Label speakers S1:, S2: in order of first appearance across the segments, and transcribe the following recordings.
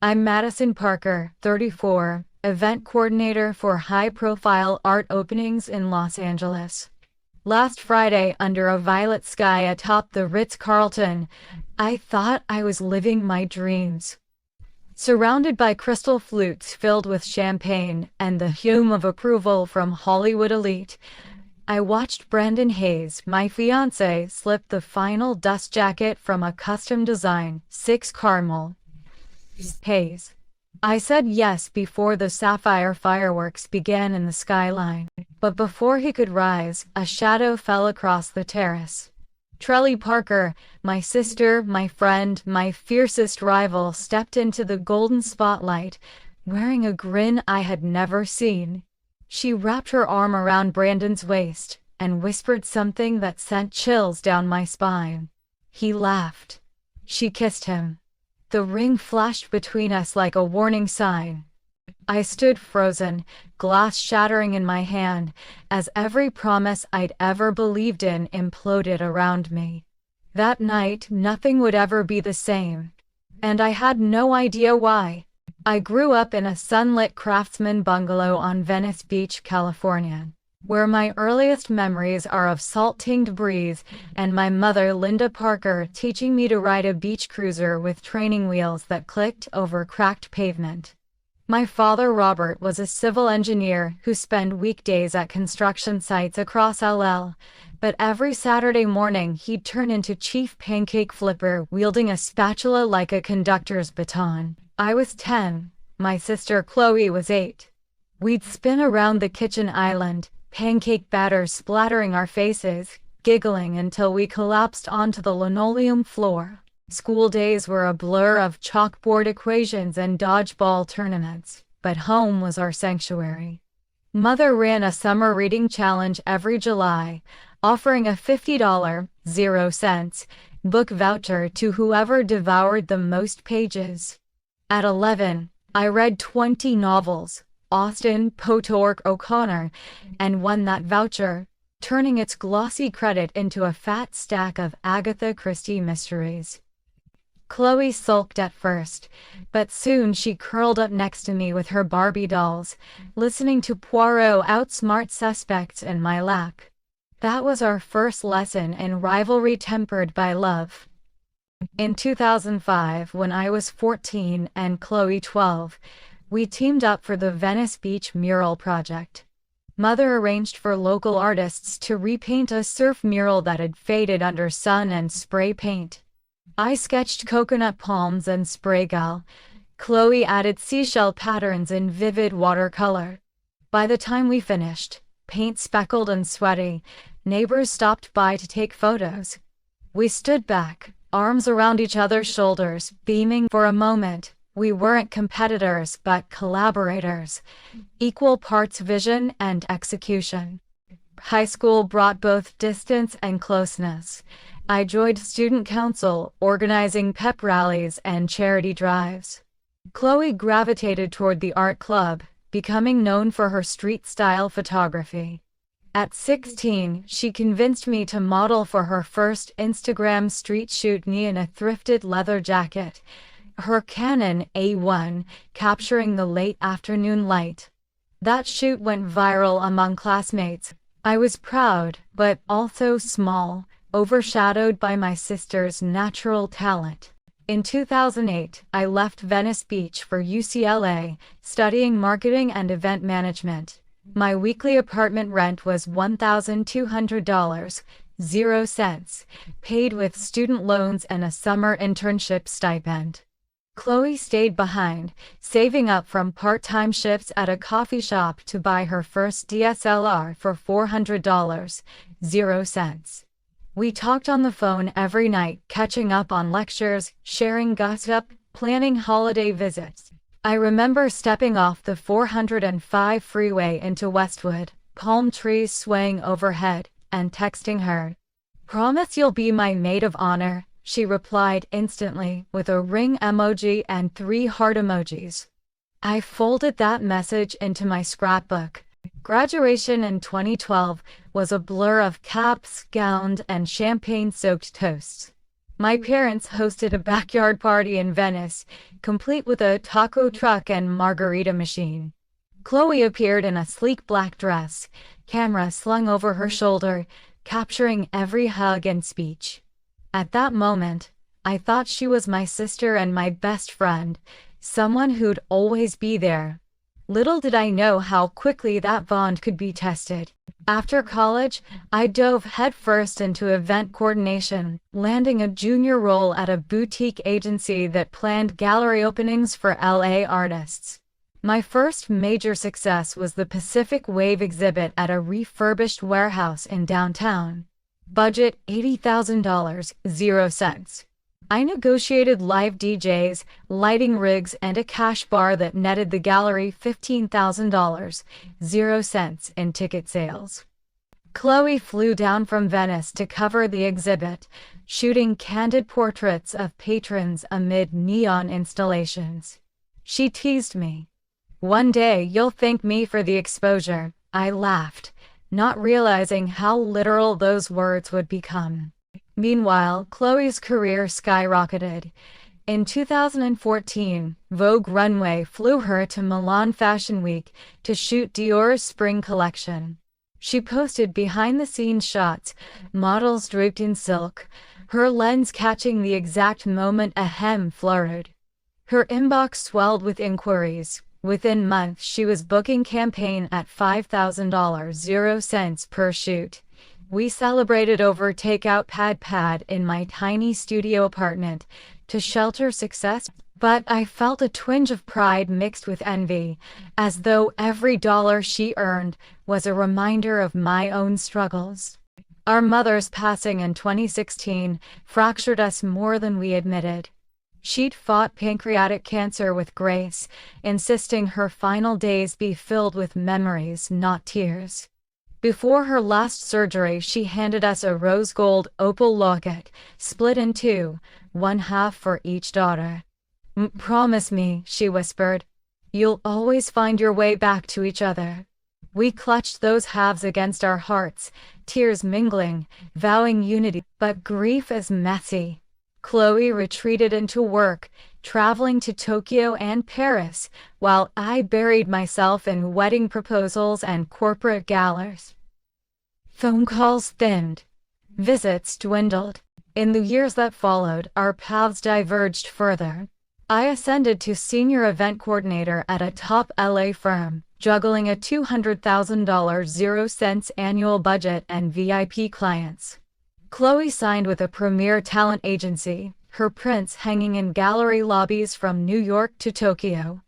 S1: I'm Madison Parker, 34, event coordinator for high-profile art openings in Los Angeles. Last Friday, under a violet sky atop the Ritz-Carlton, I thought I was living my dreams. Surrounded by crystal flutes filled with champagne and the hum of approval from Hollywood elite, I watched Brandon Hayes, my fiancé, slip the final dust jacket from a custom design, 6 caramel. Hayes. I said yes before the sapphire fireworks began in the skyline, but before he could rise, a shadow fell across the terrace. Trelly Parker, my sister, my friend, my fiercest rival, stepped into the golden spotlight, wearing a grin I had never seen. She wrapped her arm around Brandon's waist and whispered something that sent chills down my spine. He laughed. She kissed him. The ring flashed between us like a warning sign. I stood frozen, glass shattering in my hand, as every promise I'd ever believed in imploded around me. That night, nothing would ever be the same. And I had no idea why. I grew up in a sunlit craftsman bungalow on Venice Beach, California, where my earliest memories are of salt-tinged breeze and my mother, Linda Parker, teaching me to ride a beach cruiser with training wheels that clicked over cracked pavement. My father, Robert, was a civil engineer who spent weekdays at construction sites across LL, but every Saturday morning he'd turn into chief pancake flipper, wielding a spatula like a conductor's baton. I was 10. My sister Chloe was 8. We'd spin around the kitchen island, pancake batter splattering our faces, giggling until we collapsed onto the linoleum floor. School days were a blur of chalkboard equations and dodgeball tournaments, but home was our sanctuary. Mother ran a summer reading challenge every July, offering a $50, 0 cents, book voucher to whoever devoured the most pages. At 11, I read 20 novels, Austen, Potork, O'Connor, and won that voucher, turning its glossy credit into a fat stack of Agatha Christie mysteries. Chloe sulked at first, but soon she curled up next to me with her Barbie dolls, listening to Poirot outsmart suspects in my lap. That was our first lesson in rivalry tempered by love. In 2005, when I was 14 and Chloe 12, we teamed up for the Venice Beach mural project. Mother arranged for local artists to repaint a surf mural that had faded under sun and spray paint. I sketched coconut palms and spray gel. Chloe added seashell patterns in vivid watercolor. By the time we finished, paint speckled and sweaty, neighbors stopped by to take photos. We stood back, arms around each other's shoulders, beaming. For a moment. We weren't competitors but collaborators, equal parts vision and execution. High school brought both distance and closeness. I joined student council, organizing pep rallies and charity drives. Chloe gravitated toward the art club, becoming known for her street-style photography. At 16, she convinced me to model for her first Instagram street shoot, me in a thrifted leather jacket, her Canon A1, capturing the late afternoon light. That shoot went viral among classmates. I was proud, but also small, overshadowed by my sister's natural talent. In 2008, I left Venice Beach for UCLA, studying marketing and event management. My weekly apartment rent was $1,200, 0 cents, paid with student loans and a summer internship stipend. Chloe stayed behind, saving up from part-time shifts at a coffee shop to buy her first DSLR for $400, 0 cents. We talked on the phone every night, catching up on lectures, sharing gossip, planning holiday visits. I remember stepping off the 405 freeway into Westwood, palm trees swaying overhead, and texting her. "Promise you'll be my maid of honor," she replied instantly, with a ring emoji and 3 heart emojis. I folded that message into my scrapbook. Graduation in 2012 was a blur of caps, gowns, and champagne-soaked toasts. My parents hosted a backyard party in Venice, complete with a taco truck and margarita machine. Chloe appeared in a sleek black dress, camera slung over her shoulder, capturing every hug and speech. At that moment, I thought she was my sister and my best friend, someone who'd always be there. Little did I know how quickly that bond could be tested. After college, I dove headfirst into event coordination, landing a junior role at a boutique agency that planned gallery openings for LA artists. My first major success was the Pacific Wave exhibit at a refurbished warehouse in downtown. Budget $80,000, 0 cents. I negotiated live DJs, lighting rigs, and a cash bar that netted the gallery $15,000, 0 cents in ticket sales. Chloe flew down from Venice to cover the exhibit, shooting candid portraits of patrons amid neon installations. She teased me. "One day you'll thank me for the exposure," I laughed, not realizing how literal those words would become. Meanwhile, Chloe's career skyrocketed. In 2014, Vogue Runway flew her to Milan Fashion Week to shoot Dior's spring collection. She posted behind-the-scenes shots, models draped in silk, her lens catching the exact moment a hem fluttered. Her inbox swelled with inquiries. Within months, she was booking campaign at $5,000, 0 cents per shoot. We celebrated over takeout pad in my tiny studio apartment to shelter success, but I felt a twinge of pride mixed with envy, as though every dollar she earned was a reminder of my own struggles. Our mother's passing in 2016 fractured us more than we admitted. She'd fought pancreatic cancer with grace, insisting her final days be filled with memories, not tears. Before her last surgery, she handed us a rose gold opal locket, split in two, one half for each daughter. "Promise me," she whispered, "you'll always find your way back to each other." We clutched those halves against our hearts, tears mingling, vowing unity, but grief is messy. Chloe retreated into work, traveling to Tokyo and Paris, while I buried myself in wedding proposals and corporate galas. Phone calls thinned. Visits dwindled. In the years that followed, our paths diverged further. I ascended to senior event coordinator at a top LA firm, juggling a $200,000, 0 cents annual budget and VIP clients. Chloe signed with a premier talent agency, her prints hanging in gallery lobbies from New York to Tokyo.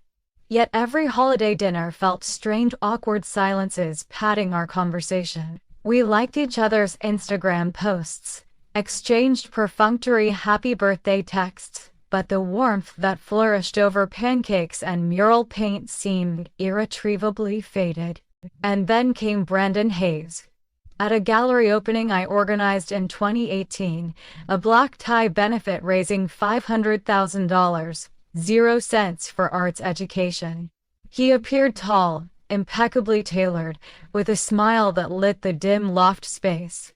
S1: Yet every holiday dinner felt strained, awkward silences padding our conversation. We liked each other's Instagram posts, exchanged perfunctory happy birthday texts, but the warmth that flourished over pancakes and mural paint seemed irretrievably faded. And then came Brandon Hayes. At a gallery opening I organized in 2018, a black tie benefit raising $500,000, 0 cents for arts education. He appeared tall, impeccably tailored, with a smile that lit the dim loft space.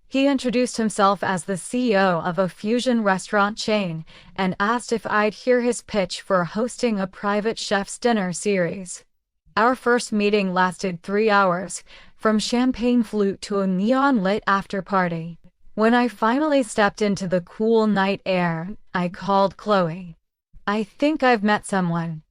S1: He introduced himself as the CEO of a fusion restaurant chain and asked if I'd hear his pitch for hosting a private chef's dinner series. Our first meeting lasted 3 hours, from champagne flute to a neon-lit after-party. When I finally stepped into the cool night air, I called Chloe. "I think I've met someone,"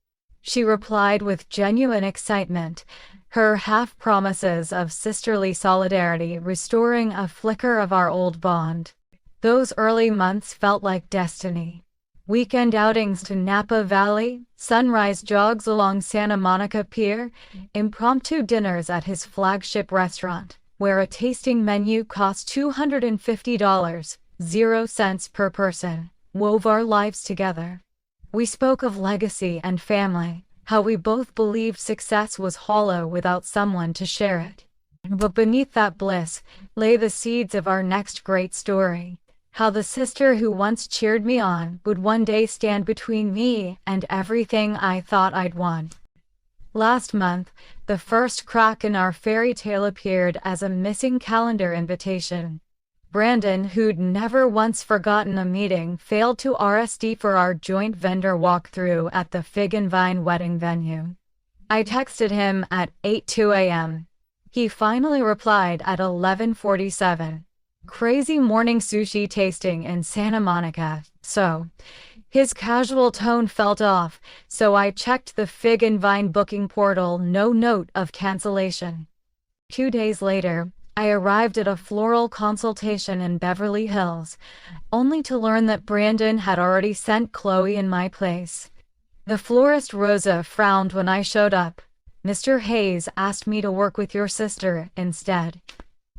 S1: she replied with genuine excitement, her half-promises of sisterly solidarity restoring a flicker of our old bond. Those early months felt like destiny. Weekend outings to Napa Valley, sunrise jogs along Santa Monica Pier, impromptu dinners at his flagship restaurant, where a tasting menu cost $250, 0 cents per person, wove our lives together. We spoke of legacy and family, how we both believed success was hollow without someone to share it. But beneath that bliss lay the seeds of our next great story. How the sister who once cheered me on would one day stand between me and everything I thought I'd want. Last month, the first crack in our fairy tale appeared as a missing calendar invitation. Brandon, who'd never once forgotten a meeting, failed to RSD for our joint vendor walkthrough at the Fig and Vine wedding venue. I texted him at 8:02 a.m. He finally replied at 11:47. Crazy morning sushi tasting in Santa Monica, so. His casual tone felt off, so I checked the Fig and Vine booking portal, no note of cancellation. 2 days later, I arrived at a floral consultation in Beverly Hills, only to learn that Brandon had already sent Chloe in my place. The florist Rosa frowned when I showed up. "Mr. Hayes asked me to work with your sister instead.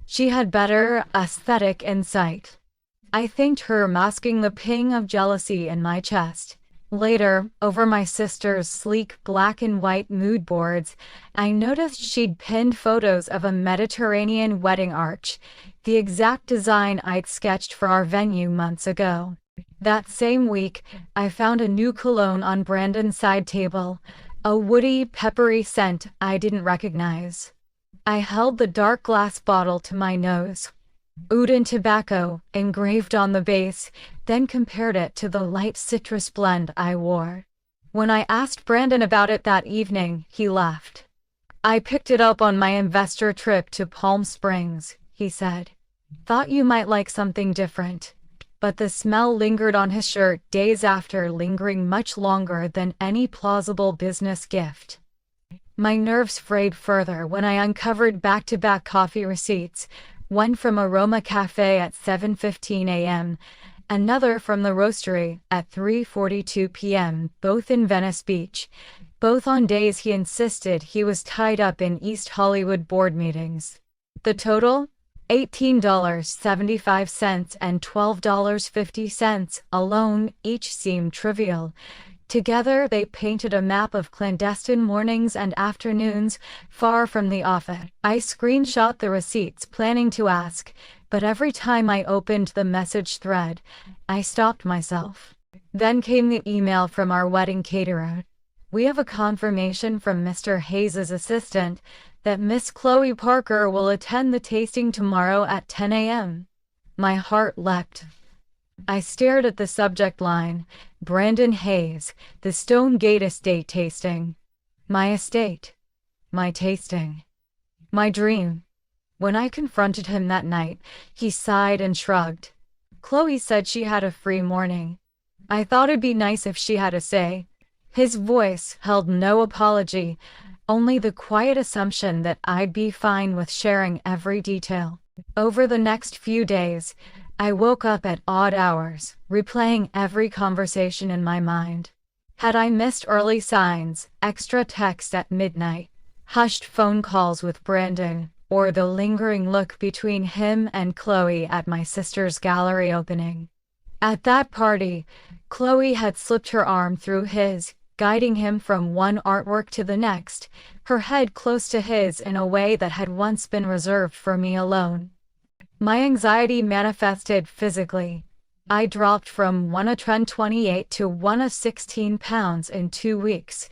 S1: She had better aesthetic insight." I thanked her, masking the ping of jealousy in my chest. Later, over my sister's sleek black and white mood boards, I noticed she'd pinned photos of a Mediterranean wedding arch, the exact design I'd sketched for our venue months ago. That same week, I found a new cologne on Brandon's side table, a woody, peppery scent I didn't recognize. I held the dark glass bottle to my nose. Oud and tobacco, engraved on the base, then compared it to the light citrus blend I wore. When I asked Brandon about it that evening, he laughed. "I picked it up on my investor trip to Palm Springs," he said. "Thought you might like something different." But the smell lingered on his shirt days after, lingering much longer than any plausible business gift. My nerves frayed further when I uncovered back-to-back coffee receipts, one from Aroma Cafe at 7:15 a.m., another from the Roastery at 3:42 p.m., both in Venice Beach, both on days he insisted he was tied up in East Hollywood board meetings. The total? $18.75 and $12.50 alone each seemed trivial. Together they painted a map of clandestine mornings and afternoons far from the office. I screenshot the receipts, planning to ask, but every time I opened the message thread, I stopped myself. Then came the email from our wedding caterer. "We have a confirmation from Mr. Hayes' assistant that Miss Chloe Parker will attend the tasting tomorrow at 10 a.m. My heart leapt. I stared at the subject line, Brandon Hayes, the Stone Gate Estate tasting. My estate. My tasting. My dream. When I confronted him that night, he sighed and shrugged. Chloe said she had a free morning. I thought it'd be nice if she had a say. His voice held no apology, only the quiet assumption that I'd be fine with sharing every detail. Over the next few days, I woke up at odd hours, replaying every conversation in my mind. Had I missed early signs, extra text at midnight, hushed phone calls with Brandon, or the lingering look between him and Chloe at my sister's gallery opening? At that party, Chloe had slipped her arm through his, guiding him from one artwork to the next, her head close to his in a way that had once been reserved for me alone. My anxiety manifested physically. I dropped from 128 to 116 pounds in 2 weeks,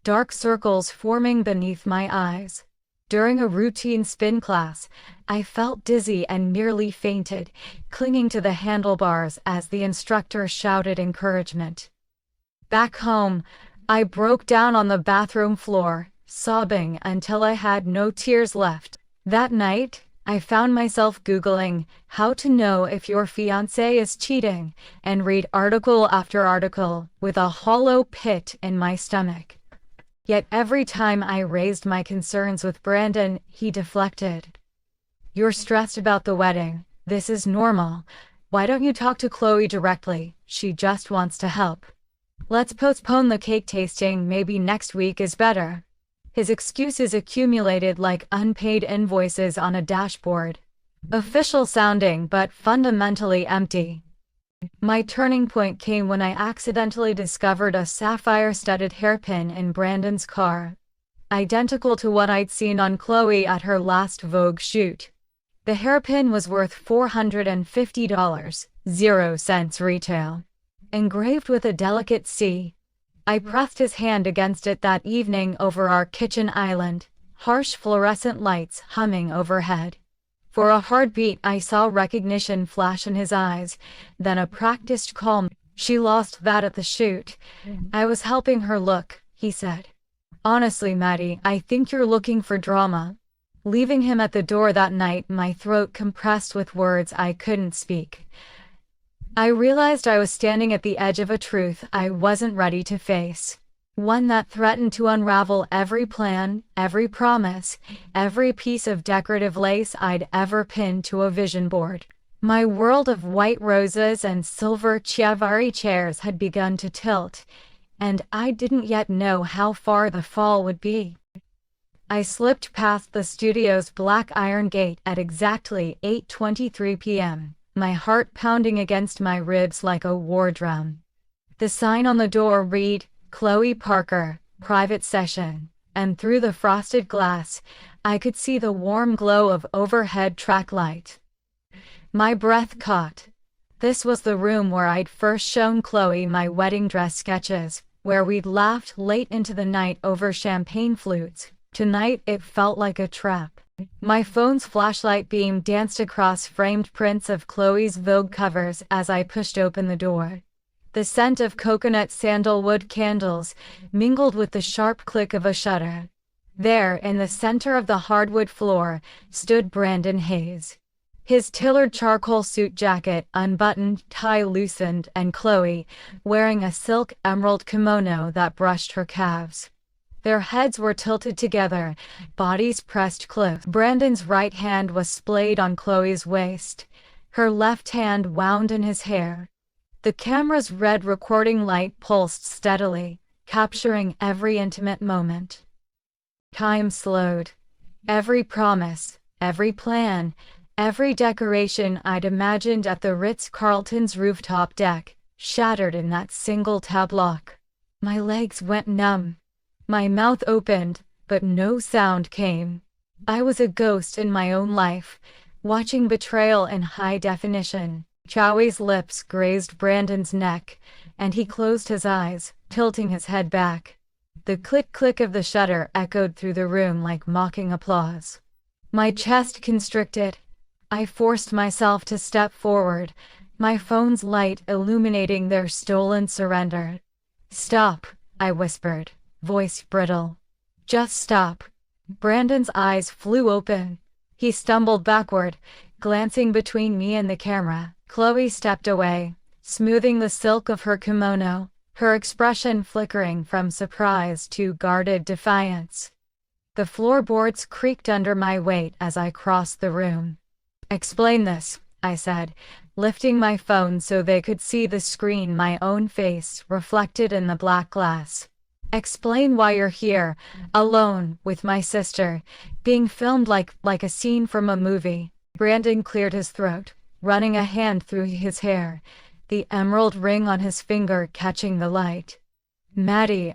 S1: dark circles forming beneath my eyes. During a routine spin class, I felt dizzy and nearly fainted, clinging to the handlebars as the instructor shouted encouragement. Back home, I broke down on the bathroom floor, sobbing until I had no tears left. That night, I found myself Googling how to know if your fiancé is cheating and read article after article with a hollow pit in my stomach. Yet every time I raised my concerns with Brandon, he deflected. "You're stressed about the wedding. This is normal. Why don't you talk to Chloe directly? She just wants to help. Let's postpone the cake tasting, maybe next week is better." His excuses accumulated like unpaid invoices on a dashboard. Official sounding, but fundamentally empty. My turning point came when I accidentally discovered a sapphire-studded hairpin in Brandon's car, identical to what I'd seen on Chloe at her last Vogue shoot. The hairpin was worth $450, 0 cents retail. Engraved with a delicate C. I pressed his hand against it that evening over our kitchen island, harsh fluorescent lights humming overhead. For a heartbeat, I saw recognition flash in his eyes, then a practiced calm. "She lost that at the shoot. I was helping her look," he said. "Honestly, Maddie, I think you're looking for drama." Leaving him at the door that night, my throat compressed with words I couldn't speak. I realized I was standing at the edge of a truth I wasn't ready to face. One that threatened to unravel every plan, every promise, every piece of decorative lace I'd ever pinned to a vision board. My world of white roses and silver Chiavari chairs had begun to tilt, and I didn't yet know how far the fall would be. I slipped past the studio's black iron gate at exactly 8:23 p.m., my heart pounding against my ribs like a war drum. The sign on the door read, "Chloe Parker, private session," and through the frosted glass, I could see the warm glow of overhead track light. My breath caught. This was the room where I'd first shown Chloe my wedding dress sketches, where we'd laughed late into the night over champagne flutes. Tonight it felt like a trap. My phone's flashlight beam danced across framed prints of Chloe's Vogue covers as I pushed open the door. The scent of coconut sandalwood candles mingled with the sharp click of a shutter. There, in the center of the hardwood floor, stood Brandon Hayes. His tailored charcoal suit jacket unbuttoned, tie loosened, and Chloe, wearing a silk emerald kimono that brushed her calves. Their heads were tilted together, bodies pressed close. Brandon's right hand was splayed on Chloe's waist, her left hand wound in his hair. The camera's red recording light pulsed steadily, capturing every intimate moment. Time slowed. Every promise, every plan, every decoration I'd imagined at the Ritz-Carlton's rooftop deck shattered in that single tableau. My legs went numb. My mouth opened, but no sound came. I was a ghost in my own life, watching betrayal in high definition. Chowie's lips grazed Brandon's neck, and he closed his eyes, tilting his head back. The click-click of the shutter echoed through the room like mocking applause. My chest constricted. I forced myself to step forward, my phone's light illuminating their stolen surrender. "Stop," I whispered, voice brittle. "Just stop." Brandon's eyes flew open. He stumbled backward, glancing between me and the camera. Chloe stepped away, smoothing the silk of her kimono, her expression flickering from surprise to guarded defiance. The floorboards creaked under my weight as I crossed the room. "Explain this," I said, lifting my phone so they could see the screen, my own face reflected in the black glass. "Explain why you're here, alone, with my sister, being filmed like a scene from a movie." Brandon cleared his throat, running a hand through his hair, the emerald ring on his finger catching the light. "Maddie,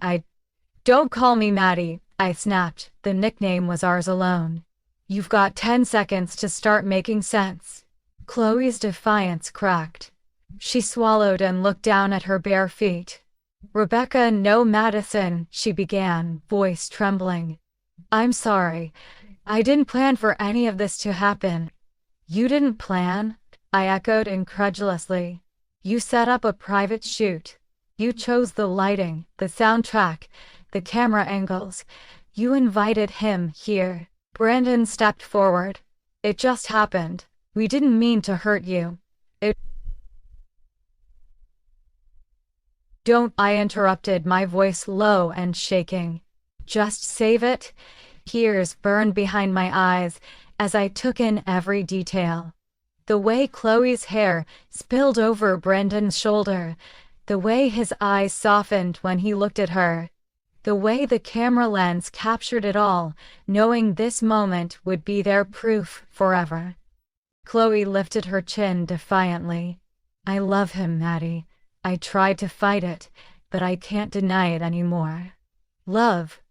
S1: Don't call me Maddie," I snapped. "The nickname was ours alone. You've got 10 seconds to start making sense." Chloe's defiance cracked. She swallowed and looked down at her bare feet. "Rebecca, no Madison," she began, voice trembling. "I'm sorry. I didn't plan for any of this to happen." "You didn't plan?" I echoed incredulously. "You set up a private shoot. You chose the lighting, the soundtrack, the camera angles. You invited him here." Brandon stepped forward. "It just happened. We didn't mean to hurt you. Don't," I interrupted, my voice low and shaking. "Just save it." Tears burned behind my eyes as I took in every detail. The way Chloe's hair spilled over Brandon's shoulder, the way his eyes softened when he looked at her, the way the camera lens captured it all, knowing this moment would be their proof forever. Chloe lifted her chin defiantly. "I love him, Maddie. I tried to fight it, but I can't deny it anymore." "Love?"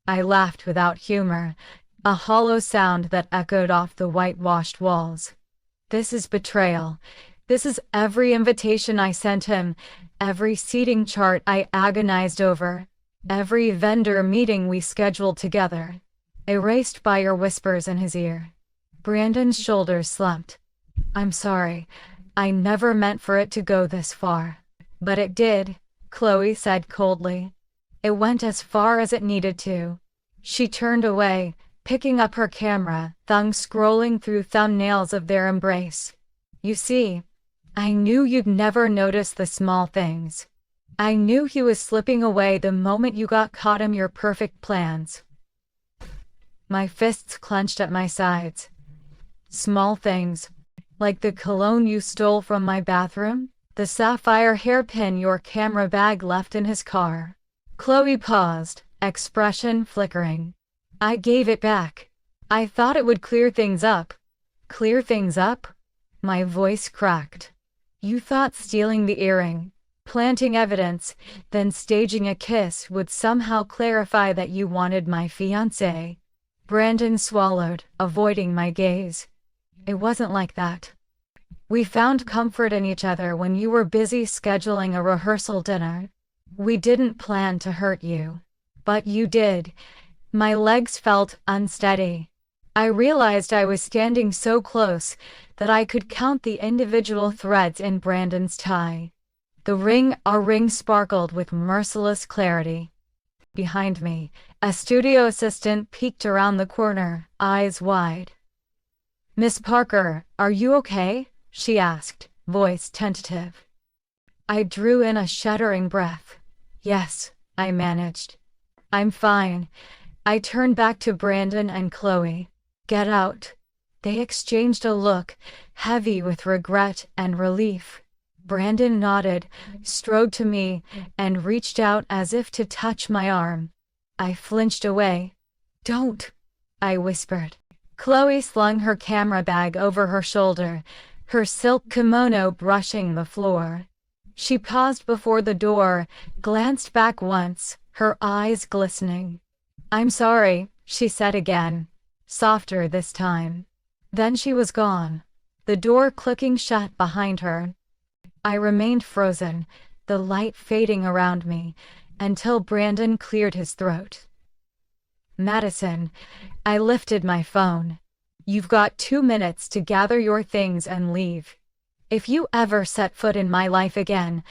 S1: I laughed without humor, a hollow sound that echoed off the whitewashed walls. "This is betrayal. This is every invitation I sent him, every seating chart I agonized over, every vendor meeting we scheduled together, erased by your whispers in his ear." Brandon's shoulders slumped. I'm sorry. I never meant for it to go this far. But it did, Chloe said coldly. It went as far as it needed to. She turned away, picking up her camera, thumb scrolling through thumbnails of their embrace. You see, I knew you'd never notice the small things. I knew he was slipping away the moment you got caught in your perfect plans. My fists clenched at my sides. Small things. Like the cologne you stole from my bathroom? The sapphire hairpin your camera bag left in his car? Chloe paused, expression flickering. I gave it back. I thought it would clear things up. Clear things up? My voice cracked. You thought stealing the earring, planting evidence, then staging a kiss would somehow clarify that you wanted my fiancé. Brandon swallowed, avoiding my gaze. It wasn't like that. We found comfort in each other when you were busy scheduling a rehearsal dinner. We didn't plan to hurt you. But you did. My legs felt unsteady. I realized I was standing so close that I could count the individual threads in Brandon's tie. Our ring sparkled with merciless clarity. Behind me, a studio assistant peeked around the corner, eyes wide. Miss Parker, are you okay? She asked, voice tentative. I drew in a shuddering breath. Yes, I managed. I'm fine. I turned back to Brandon and Chloe. Get out. They exchanged a look, heavy with regret and relief. Brandon nodded, strode to me, and reached out as if to touch my arm. I flinched away. Don't, I whispered. Chloe slung her camera bag over her shoulder, her silk kimono brushing the floor. She paused before the door, glanced back once, her eyes glistening. I'm sorry, she said again, softer this time. Then she was gone, the door clicking shut behind her. I remained frozen, the light fading around me, until Brandon cleared his throat. Madison, I lifted my phone. You've got 2 minutes to gather your things and leave. If you ever set foot in my life again,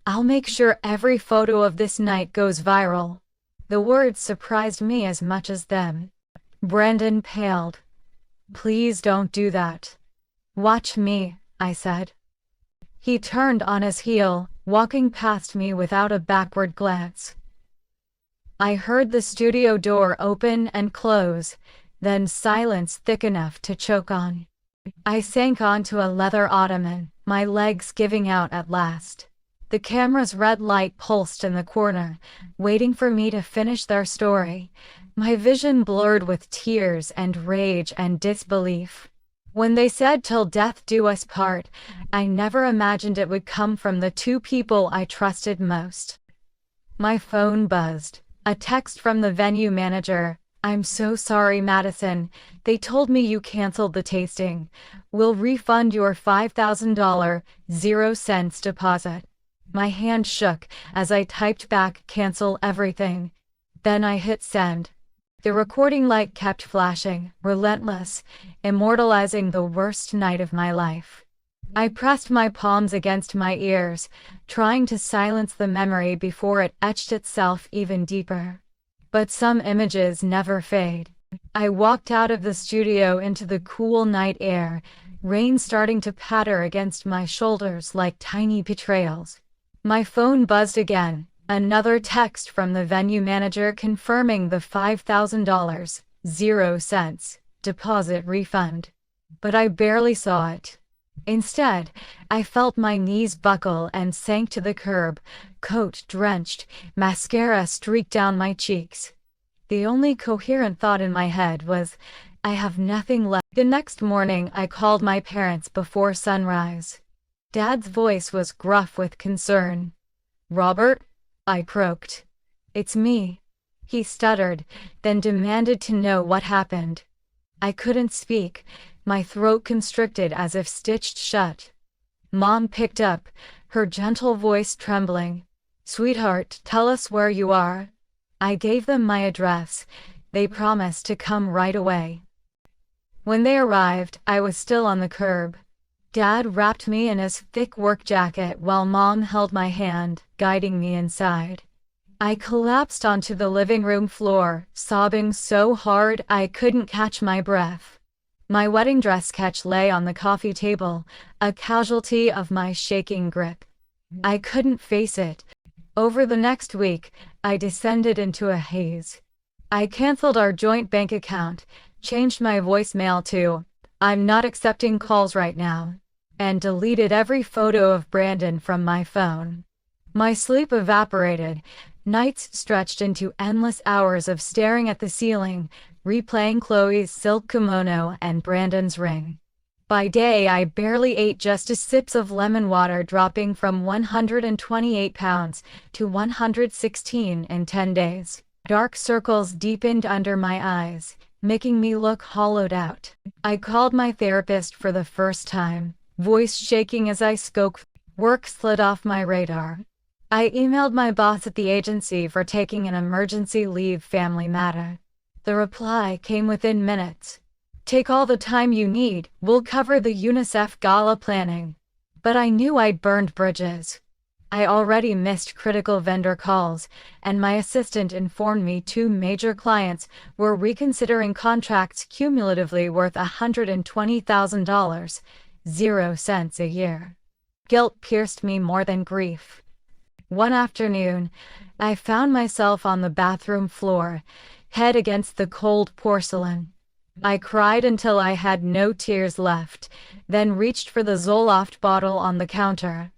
S1: I'll make sure every photo of this night goes viral. The words surprised me as much as them. Brandon paled. Please don't do that. Watch me, I said. He turned on his heel, walking past me without a backward glance. I heard the studio door open and close, then silence thick enough to choke on. I sank onto a leather ottoman, my legs giving out at last. The camera's red light pulsed in the corner, waiting for me to finish their story, my vision blurred with tears and rage and disbelief. When they said "till death do us part," I never imagined it would come from the two people I trusted most. My phone buzzed. A text from the venue manager. I'm so sorry, Madison. They told me you canceled the tasting. We'll refund your $5,000, 0 cents deposit. My hand shook as I typed back cancel everything. Then I hit send. The recording light kept flashing, relentless, immortalizing the worst night of my life. I pressed my palms against my ears, trying to silence the memory before it etched itself even deeper. But some images never fade. I walked out of the studio into the cool night air, rain starting to patter against my shoulders like tiny betrayals. My phone buzzed again. Another text from the venue manager confirming the $5,000, 0 cents, deposit refund. But I barely saw it. Instead, I felt my knees buckle and sank to the curb, coat drenched, mascara streaked down my cheeks. The only coherent thought in my head was, I have nothing left. The next morning, I called my parents before sunrise. Dad's voice was gruff with concern. Robert? I croaked. It's me. He stuttered, then demanded to know what happened. I couldn't speak, my throat constricted as if stitched shut. Mom picked up, her gentle voice trembling. Sweetheart, tell us where you are. I gave them my address. They promised to come right away. When they arrived, I was still on the curb. Dad wrapped me in his thick work jacket while Mom held my hand, guiding me inside. I collapsed onto the living room floor, sobbing so hard I couldn't catch my breath. My wedding dress sketch lay on the coffee table, a casualty of my shaking grip. I couldn't face it. Over the next week, I descended into a haze. I canceled our joint bank account, changed my voicemail to, "I'm not accepting calls right now," and deleted every photo of Brandon from my phone. My sleep evaporated. Nights stretched into endless hours of staring at the ceiling, replaying Chloe's silk kimono and Brandon's ring. By day, I barely ate, just sips of lemon water, dropping from 128 pounds to 116 in 10 days. Dark circles deepened under my eyes, making me look hollowed out. I called my therapist for the first time, voice shaking as I spoke. Work slid off my radar. I emailed my boss at the agency for taking an emergency leave, family matter. The reply came within minutes. "Take all the time you need, we'll cover the UNICEF gala planning." But I knew I'd burned bridges. I already missed critical vendor calls, and my assistant informed me 2 major clients were reconsidering contracts cumulatively worth $120,000, 0 cents a year. Guilt pierced me more than grief. One afternoon, I found myself on the bathroom floor, head against the cold porcelain. I cried until I had no tears left, then reached for the Zoloft bottle on the counter.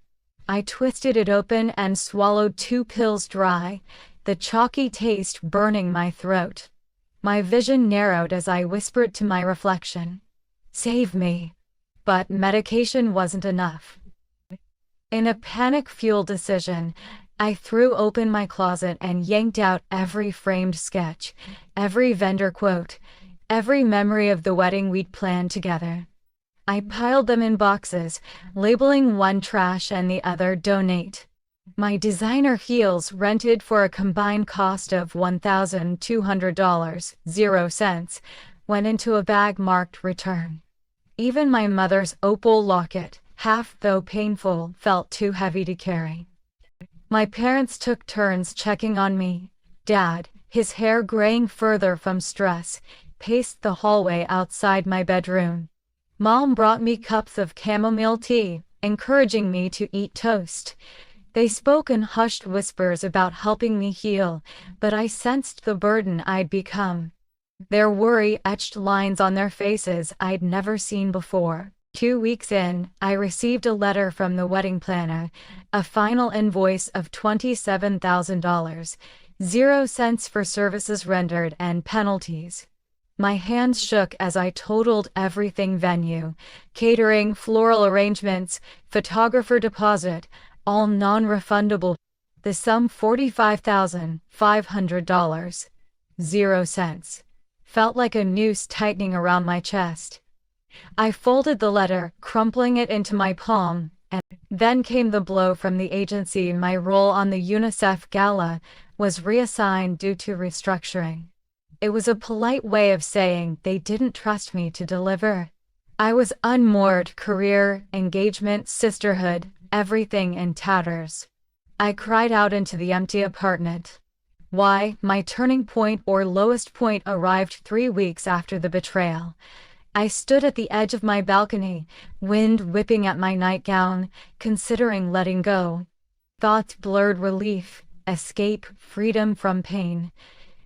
S1: I twisted it open and swallowed 2 pills dry, the chalky taste burning my throat. My vision narrowed as I whispered to my reflection, "Save me." But medication wasn't enough. In a panic-fueled decision, I threw open my closet and yanked out every framed sketch, every vendor quote, every memory of the wedding we'd planned together. I piled them in boxes, labeling one trash and the other donate. My designer heels, rented for a combined cost of $1,200, 0 cents, went into a bag marked return. Even my mother's opal locket, half though painful, felt too heavy to carry. My parents took turns checking on me. Dad, his hair graying further from stress, paced the hallway outside my bedroom. Mom brought me cups of chamomile tea, encouraging me to eat toast. They spoke in hushed whispers about helping me heal, but I sensed the burden I'd become. Their worry etched lines on their faces I'd never seen before. 2 weeks in, I received a letter from the wedding planner, a final invoice of $27,000, 0 cents for services rendered and penalties. My hands shook as I totaled everything: venue, catering, floral arrangements, photographer deposit, all non-refundable. The sum $45,500, 0 cents. Felt like a noose tightening around my chest. I folded the letter, crumpling it into my palm, and then came the blow from the agency. My role on the UNICEF gala was reassigned due to restructuring. It was a polite way of saying they didn't trust me to deliver. I was unmoored, career, engagement, sisterhood, everything in tatters. I cried out into the empty apartment. Why, my turning point or lowest point arrived 3 weeks after the betrayal. I stood at the edge of my balcony, wind whipping at my nightgown, considering letting go. Thoughts blurred: relief, escape, freedom from pain.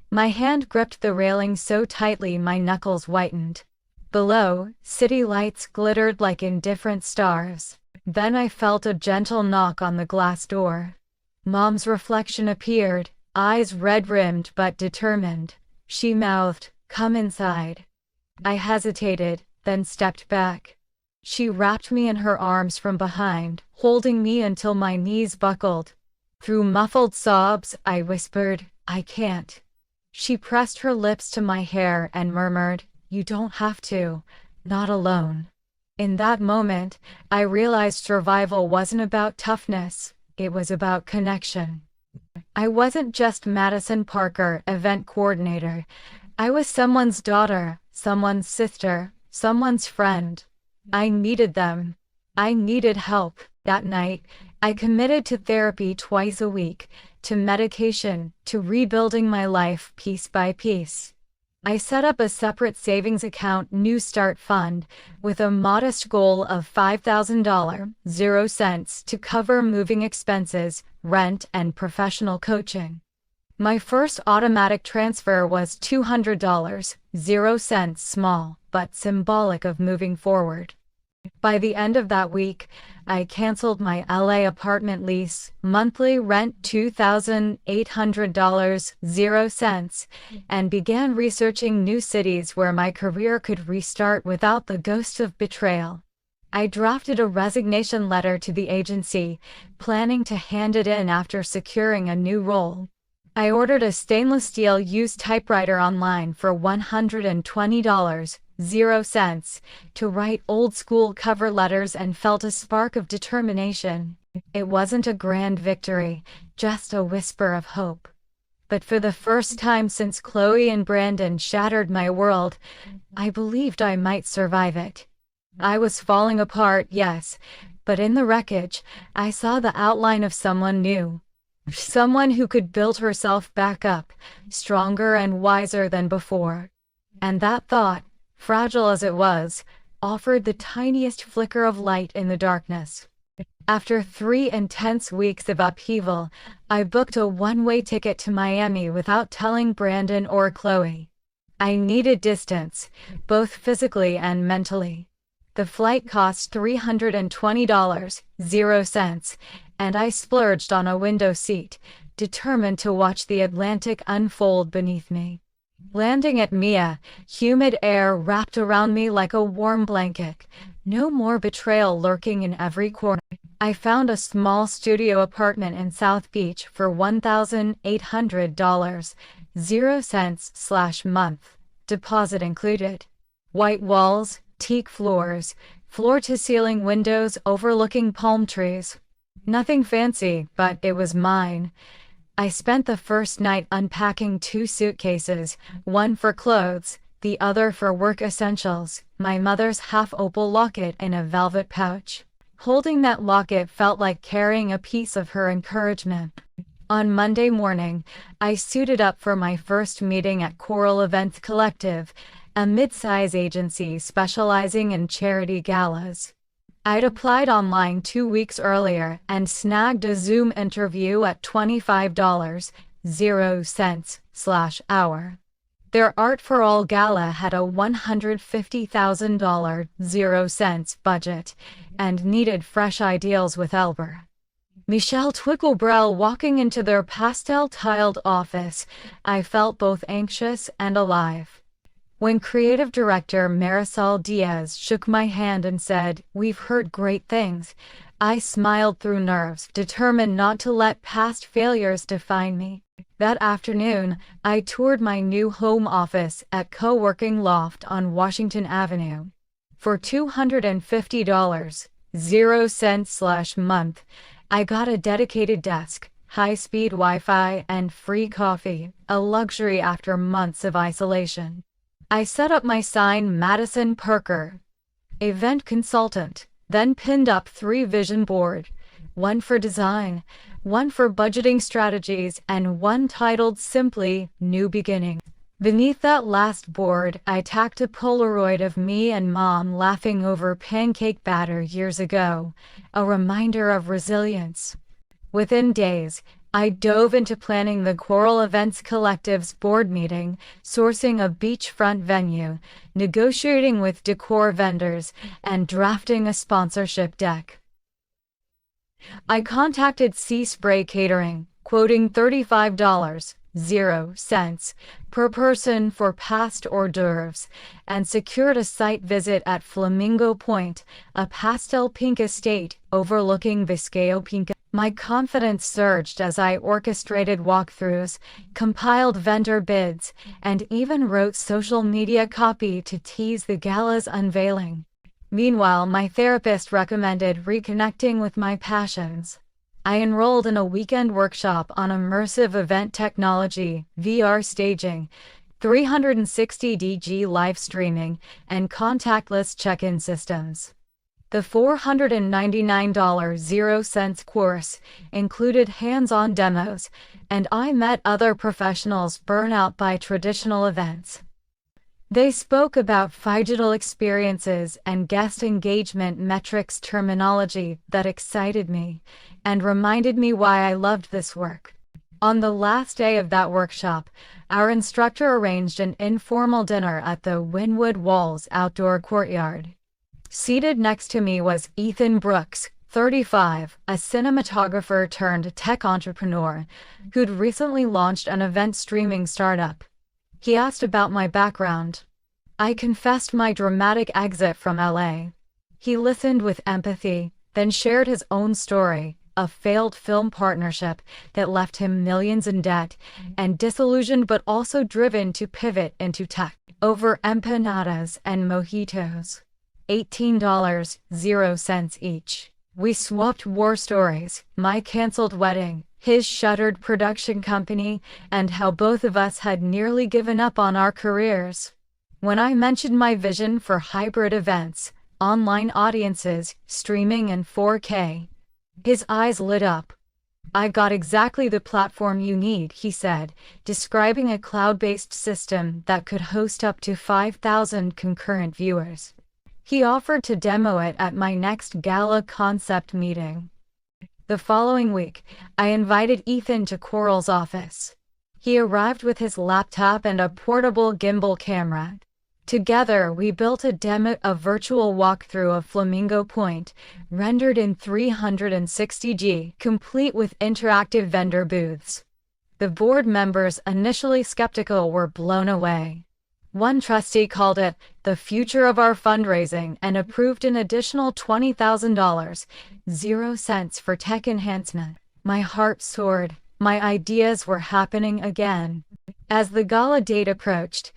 S1: My hand gripped the railing so tightly my knuckles whitened. Below, city lights glittered like indifferent stars. Then I felt a gentle knock on the glass door. Mom's reflection appeared, eyes red-rimmed but determined. She mouthed, "Come inside." I hesitated, then stepped back. She wrapped me in her arms from behind, holding me until my knees buckled. Through muffled sobs, I whispered, "I can't." She pressed her lips to my hair and murmured, "You don't have to, not alone." In that moment, I realized survival wasn't about toughness, it was about connection. I wasn't just Madison Parker, event coordinator. I was someone's daughter, someone's sister, someone's friend. I needed them. I needed help. That night, I committed to therapy twice a week, to medication, to rebuilding my life piece by piece. I set up a separate savings account New Start fund with a modest goal of $5,000, 0 cents, to cover moving expenses, rent, and professional coaching. My first automatic transfer was $200, 0 cents, small, but symbolic of moving forward. By the end of that week, I canceled my LA apartment lease, monthly rent $2,800, 0 cents, and began researching new cities where my career could restart without the ghost of betrayal. I drafted a resignation letter to the agency, planning to hand it in after securing a new role. I ordered a stainless steel used typewriter online for $120, 0 cents, to write old-school cover letters, and felt a spark of determination. It wasn't a grand victory, just a whisper of hope. But for the first time since Chloe and Brandon shattered my world, I believed I might survive it. I was falling apart, yes, but in the wreckage, I saw the outline of someone new. Someone who could build herself back up, stronger and wiser than before. And that thought, fragile as it was, offered the tiniest flicker of light in the darkness. After 3 intense weeks of upheaval, I booked a one-way ticket to Miami without telling Brandon or Chloe. I needed distance, both physically and mentally. The flight cost $320, 0 cents, and I splurged on a window seat, determined to watch the Atlantic unfold beneath me. Landing at Mia, humid air wrapped around me like a warm blanket. No more betrayal lurking in every corner. I found a small studio apartment in South Beach for $1,800, 0 cents/month, deposit included. White walls, teak floors, floor-to-ceiling windows overlooking palm trees. Nothing fancy, but it was mine. I spent the first night unpacking 2 suitcases, one for clothes, the other for work essentials, my mother's half-opal locket in a velvet pouch. Holding that locket felt like carrying a piece of her encouragement. On Monday morning, I suited up for my first meeting at Coral Events Collective, a mid-size agency specializing in charity galas. I'd applied online 2 weeks earlier and snagged a Zoom interview at $25, 0 cents/hour. Their Art for All gala had a $150,000, 0 cents budget, and needed fresh ideals with Elber. Michelle Twickelbrell walking into their pastel-tiled office, I felt both anxious and alive. When creative director Marisol Diaz shook my hand and said, "We've heard great things," I smiled through nerves, determined not to let past failures define me. That afternoon, I toured my new home office at Co-working Loft on Washington Avenue. For $250, 0 cents/month, I got a dedicated desk, high-speed Wi-Fi, and free coffee, a luxury after months of isolation. I set up my sign Madison Perker, event consultant, then pinned up 3 vision board, one for design, one for budgeting strategies, and one titled simply New Beginning. Beneath that last board, I tacked a Polaroid of me and Mom laughing over pancake batter years ago, a reminder of resilience. Within days, I dove into planning the Coral Events Collective's board meeting, sourcing a beachfront venue, negotiating with decor vendors, and drafting a sponsorship deck. I contacted Sea Spray Catering, quoting $35, 0 cents, per person for past hors d'oeuvres, and secured a site visit at Flamingo Point, a pastel pink estate overlooking Viscao Pinca. My confidence surged as I orchestrated walkthroughs, compiled vendor bids, and even wrote social media copy to tease the gala's unveiling. Meanwhile, my therapist recommended reconnecting with my passions. I enrolled in a weekend workshop on immersive event technology, VR staging, 360° live streaming, and contactless check-in systems. The $499.00 course included hands-on demos, and I met other professionals burnt out by traditional events. They spoke about digital experiences and guest engagement metrics terminology that excited me and reminded me why I loved this work. On the last day of that workshop, our instructor arranged an informal dinner at the Wynwood Walls outdoor courtyard. Seated next to me was Ethan Brooks, 35, a cinematographer turned tech entrepreneur who'd recently launched an event streaming startup. He asked about my background. I confessed my dramatic exit from LA. He listened with empathy, then shared his own story, a failed film partnership that left him millions in debt, and disillusioned but also driven to pivot into tech. Over empanadas and mojitos. $18.00 each. We swapped war stories, my canceled wedding, his shuttered production company, and how both of us had nearly given up on our careers. When I mentioned my vision for hybrid events, online audiences, streaming and 4K, his eyes lit up. "I got exactly the platform you need," he said, describing a cloud-based system that could host up to 5,000 concurrent viewers. He offered to demo it at my next gala concept meeting. The following week, I invited Ethan to Coral's office. He arrived with his laptop and a portable gimbal camera. Together, we built a virtual walkthrough of Flamingo Point, rendered in 360°, complete with interactive vendor booths. The board members, initially skeptical, were blown away. One trustee called it the future of our fundraising and approved an additional $20,000 for tech enhancement. My heart soared. My ideas were happening again. As the gala date approached,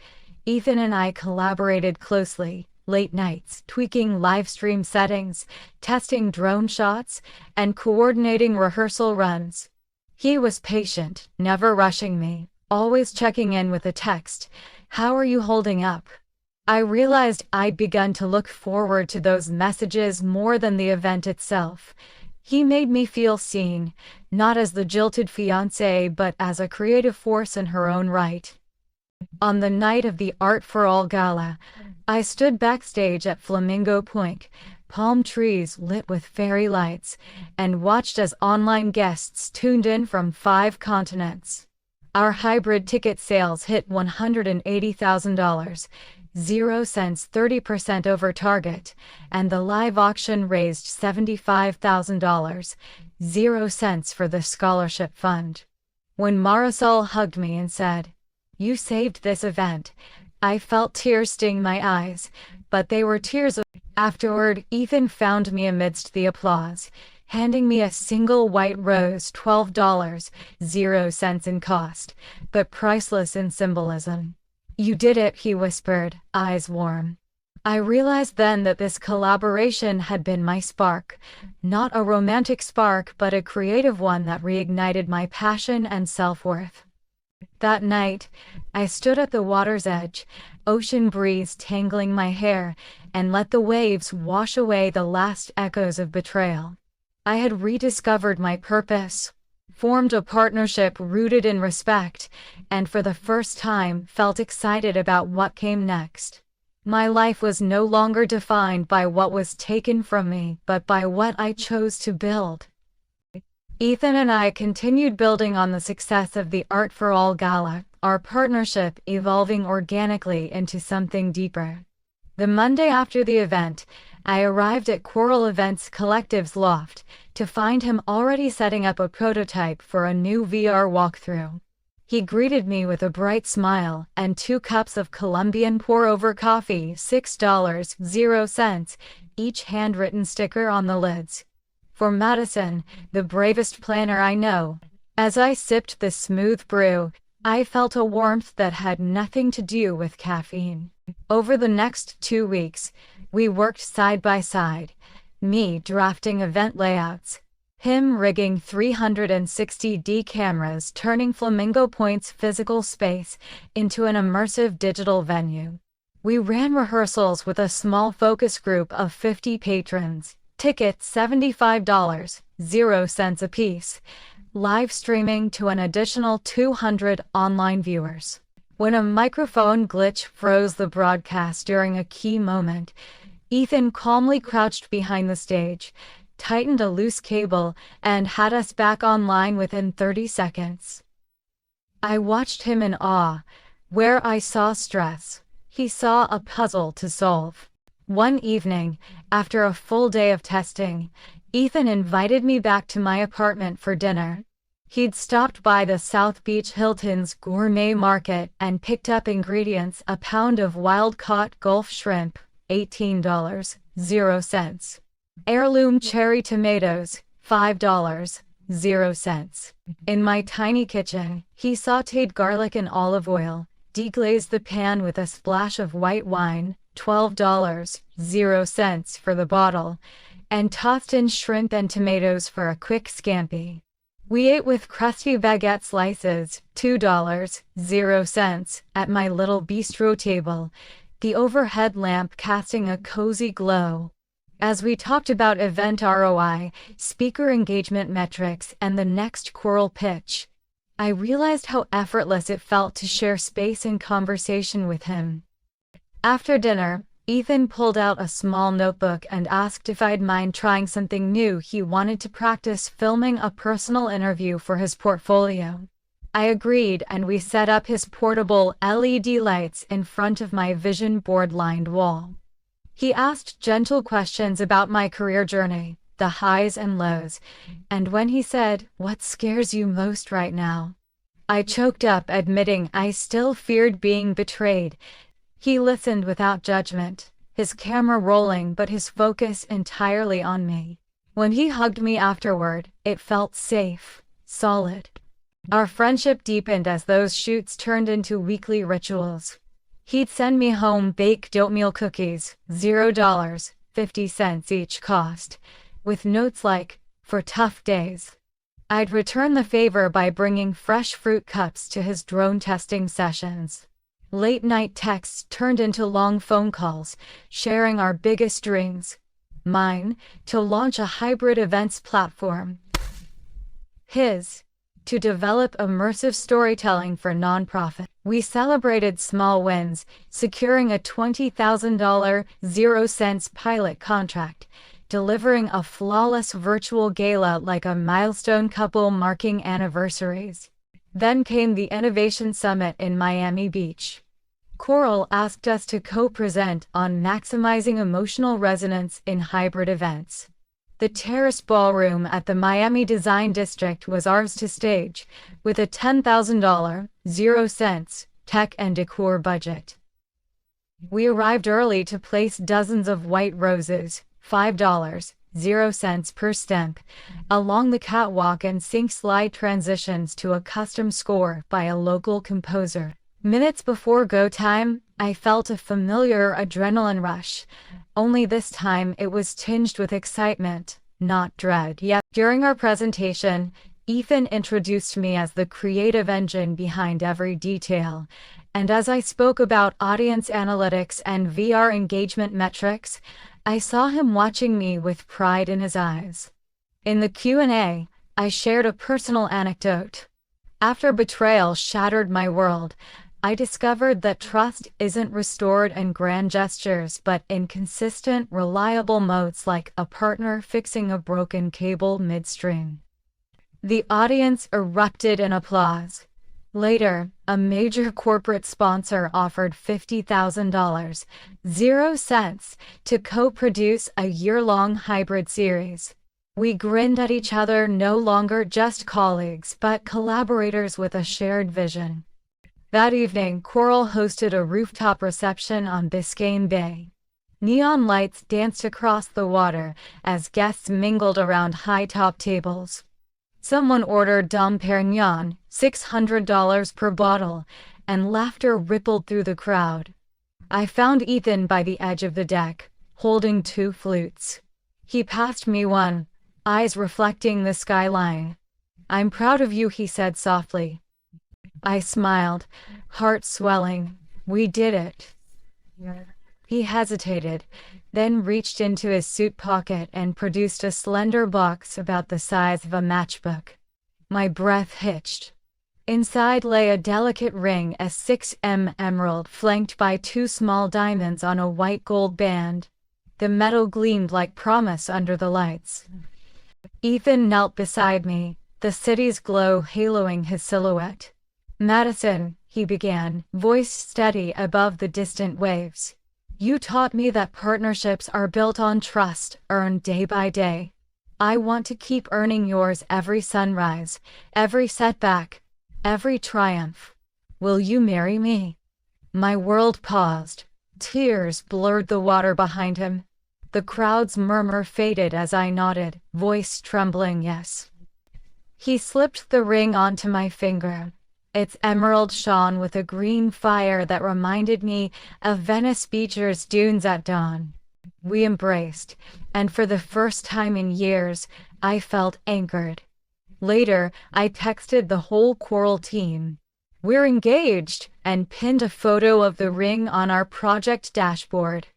S1: Ethan and I collaborated closely, late nights, tweaking live stream settings, testing drone shots, and coordinating rehearsal runs. He was patient, never rushing me, always checking in with a text, "How are you holding up?" I realized I'd begun to look forward to those messages more than the event itself. He made me feel seen, not as the jilted fiancé but as a creative force in her own right. On the night of the Art for All Gala, I stood backstage at Flamingo Point, palm trees lit with fairy lights, and watched as online guests tuned in from 5 continents. Our hybrid ticket sales hit $180,000, 0 cents, 30% over target, and the live auction raised $75,000, 0 cents for the scholarship fund. When Marisol hugged me and said, "You saved this event," I felt tears sting my eyes, but they were tears of... Afterward, Ethan found me amidst the applause, handing me a single white rose, $12, 0 cents in cost, but priceless in symbolism. "You did it," he whispered, eyes warm. I realized then that this collaboration had been my spark, not a romantic spark but a creative one that reignited my passion and self-worth. That night, I stood at the water's edge, ocean breeze tangling my hair, and let the waves wash away the last echoes of betrayal. I had rediscovered my purpose, formed a partnership rooted in respect, and for the first time felt excited about what came next. My life was no longer defined by what was taken from me, but by what I chose to build. Ethan and I continued building on the success of the Art for All Gala, our partnership evolving organically into something deeper. The Monday after the event, I arrived at Coral Events Collective's loft to find him already setting up a prototype for a new VR walkthrough. He greeted me with a bright smile and 2 cups of Colombian pour-over coffee, $6, 0 cents, each handwritten sticker on the lids. For Madison, the bravest planner I know. As I sipped the smooth brew, I felt a warmth that had nothing to do with caffeine. Over the next 2 weeks, we worked side by side, me drafting event layouts, Him rigging 360D cameras, turning Flamingo Point's physical space into an immersive digital venue. We ran rehearsals with a small focus group of 50 patrons. Tickets $75.00 apiece. Live streaming to an additional 200 online viewers. When a microphone glitch froze the broadcast during a key moment, Ethan calmly crouched behind the stage, tightened a loose cable, and had us back online within 30 seconds. I watched him in awe. Where I saw stress, he saw a puzzle to solve. One evening, after a full day of testing, Ethan invited me back to my apartment for dinner. He'd stopped by the South Beach Hilton's gourmet market and picked up ingredients: a pound of wild-caught Gulf shrimp, $18.00. Heirloom cherry tomatoes, $5.00. In my tiny kitchen, he sautéed garlic in olive oil, deglazed the pan with a splash of white wine, $12.00 for the bottle, and tossed in shrimp and tomatoes for a quick scampi. We ate with crusty baguette slices, $2.00, at my little bistro table, the overhead lamp casting a cozy glow. As we talked about event ROI, speaker engagement metrics, and the next choral pitch, I realized how effortless it felt to share space and conversation with him. After dinner, Ethan pulled out a small notebook and asked if I'd mind trying something new. He wanted to practice filming a personal interview for his portfolio. I agreed, and we set up his portable LED lights in front of my vision board-lined wall. He asked gentle questions about my career journey, the highs and lows, and when he said, "What scares you most right now?" I choked up, admitting I still feared being betrayed. He listened without judgment, his camera rolling but his focus entirely on me. When he hugged me afterward, it felt safe, solid. Our friendship deepened as those shoots turned into weekly rituals. He'd send me home baked oatmeal cookies, $0.50 each cost, with notes like, "For tough days." I'd return the favor by bringing fresh fruit cups to his drone testing sessions. Late-night texts turned into long phone calls, sharing our biggest dreams. Mine, to launch a hybrid events platform. His, to develop immersive storytelling for nonprofit. We celebrated small wins, securing a $20,000 0-cents pilot contract, delivering a flawless virtual gala like a milestone couple marking anniversaries. Then came the Innovation Summit in Miami Beach. Coral asked us to co-present on maximizing emotional resonance in hybrid events. The Terrace Ballroom at the Miami Design District was ours to stage, with a $10,000 0-cents tech and decor budget. We arrived early to place dozens of white roses, $5.00 per stem, along the catwalk and sync slide transitions to a custom score by a local composer. Minutes before go time, I felt a familiar adrenaline rush, only this time it was tinged with excitement, not dread. Yet, during our presentation, Ethan introduced me as the creative engine behind every detail, and as I spoke about audience analytics and VR engagement metrics, I saw him watching me with pride in his eyes. In the Q&A, I shared a personal anecdote. After betrayal shattered my world, I discovered that trust isn't restored in grand gestures but in consistent, reliable modes like a partner fixing a broken cable midstream. The audience erupted in applause. Later, a major corporate sponsor offered $50,000 0-cents to co-produce a year-long hybrid series. We grinned at each other, no longer just colleagues but collaborators with a shared vision. That evening, Coral hosted a rooftop reception on Biscayne Bay. Neon lights danced across the water as guests mingled around high-top tables. Someone ordered Dom Perignon, $600 per bottle, and laughter rippled through the crowd. I found Ethan by the edge of the deck, holding two flutes. He passed me one, eyes reflecting the skyline. "I'm proud of you," he said softly. I smiled, heart swelling. "We did it." He hesitated, then reached into his suit pocket and produced a slender box about the size of a matchbook. My breath hitched. Inside lay a delicate ring, a 6M emerald flanked by 2 small diamonds on a white gold band. The metal gleamed like promise under the lights. Ethan knelt beside me, the city's glow haloing his silhouette. "Madison," he began, voice steady above the distant waves. "You taught me that partnerships are built on trust, earned day by day. I want to keep earning yours every sunrise, every setback, every triumph. Will you marry me?" My world paused. Tears blurred the water behind him. The crowd's murmur faded as I nodded, voice trembling yes. He slipped the ring onto my finger. Its emerald shone with a green fire that reminded me of Venice Beach's dunes at dawn. We embraced, and for the first time in years, I felt anchored. Later, I texted the whole Coral team. "We're engaged," and pinned a photo of the ring on our project dashboard.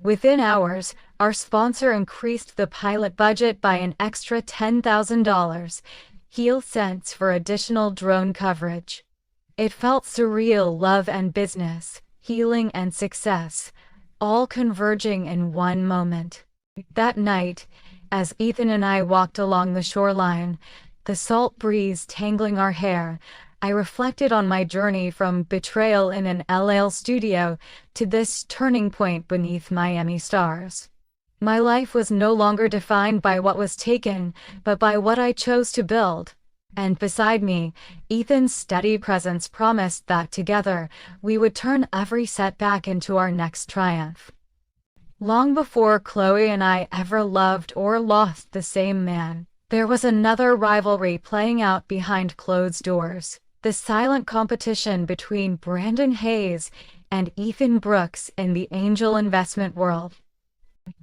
S1: Within hours, our sponsor increased the pilot budget by an extra $10,000, HealSense for additional drone coverage. It felt surreal, love and business, healing and success, all converging in one moment. That night, as Ethan and I walked along the shoreline, the salt breeze tangling our hair, I reflected on my journey from betrayal in an LA studio to this turning point beneath Miami stars. My life was no longer defined by what was taken, but by what I chose to build. And beside me, Ethan's steady presence promised that together, we would turn every setback into our next triumph. Long before Chloe and I ever loved or lost the same man, there was another rivalry playing out behind closed doors. The silent competition between Brandon Hayes and Ethan Brooks in the angel investment world.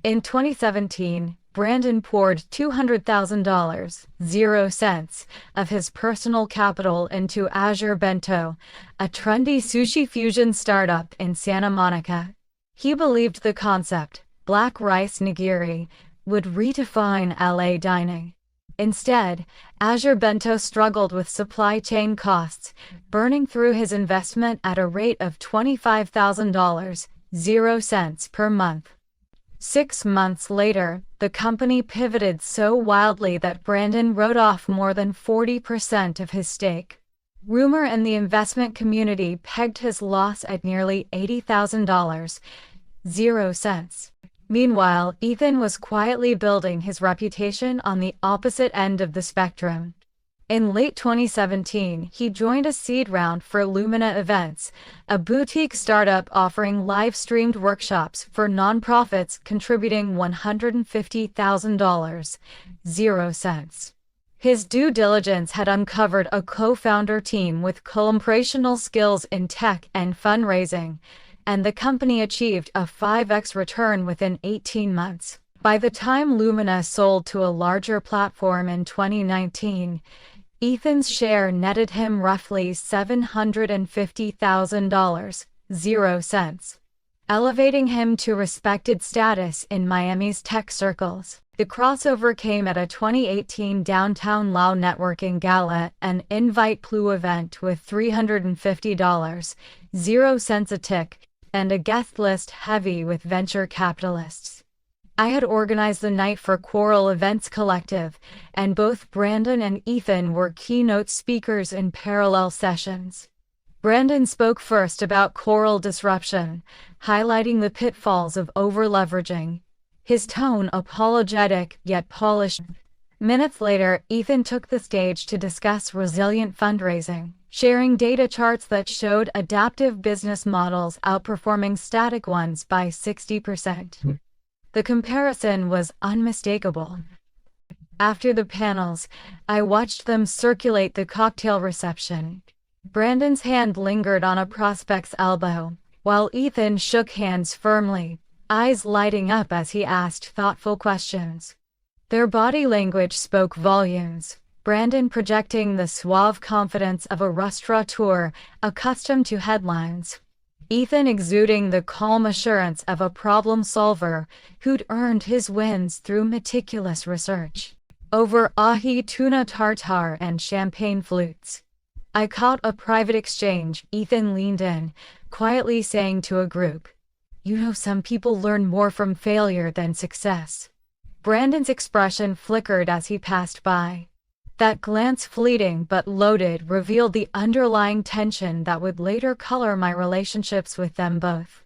S1: In 2017, Brandon poured $200,000, 0 cents, of his personal capital into Azure Bento, a trendy sushi fusion startup in Santa Monica. He believed the concept, black rice nigiri, would redefine LA dining. Instead, Azure Bento struggled with supply chain costs, burning through his investment at a rate of $25,000, 0 cents per month. 6 months later, the company pivoted so wildly that Brandon wrote off more than 40% of his stake. Rumor in the investment community pegged his loss at nearly $80,000, 0 cents. Meanwhile, Ethan was quietly building his reputation on the opposite end of the spectrum. In late 2017, he joined a seed round for Lumina Events, a boutique startup offering live-streamed workshops for nonprofits contributing $150,000, 0 cents. His due diligence had uncovered a co-founder team with collaborational skills in tech and fundraising, and the company achieved a 5x return within 18 months. By the time Lumina sold to a larger platform in 2019, Ethan's share netted him roughly $750,000, 0 cents, elevating him to respected status in Miami's tech circles. The crossover came at a 2018 downtown Lao networking gala, an invite plus event with $350, 0 cents a tick, and a guest list heavy with venture capitalists. I had organized the night for Coral Events Collective, and both Brandon and Ethan were keynote speakers in parallel sessions. Brandon spoke first about Coral disruption, highlighting the pitfalls of over-leveraging, his tone apologetic yet polished. Minutes later, Ethan took the stage to discuss resilient fundraising, sharing data charts that showed adaptive business models outperforming static ones by 60%. The comparison was unmistakable. After the panels, I watched them circulate the cocktail reception. Brandon's hand lingered on a prospect's elbow, while Ethan shook hands firmly, eyes lighting up as he asked thoughtful questions. Their body language spoke volumes. Brandon projecting the suave confidence of a restaurateur accustomed to headlines. Ethan exuding the calm assurance of a problem solver who'd earned his wins through meticulous research. Over ahi tuna tartare and champagne flutes. I caught a private exchange. Ethan leaned in, quietly saying to a group, "You know, some people learn more from failure than success." Brandon's expression flickered as he passed by. That glance, fleeting but loaded, revealed the underlying tension that would later color my relationships with them both.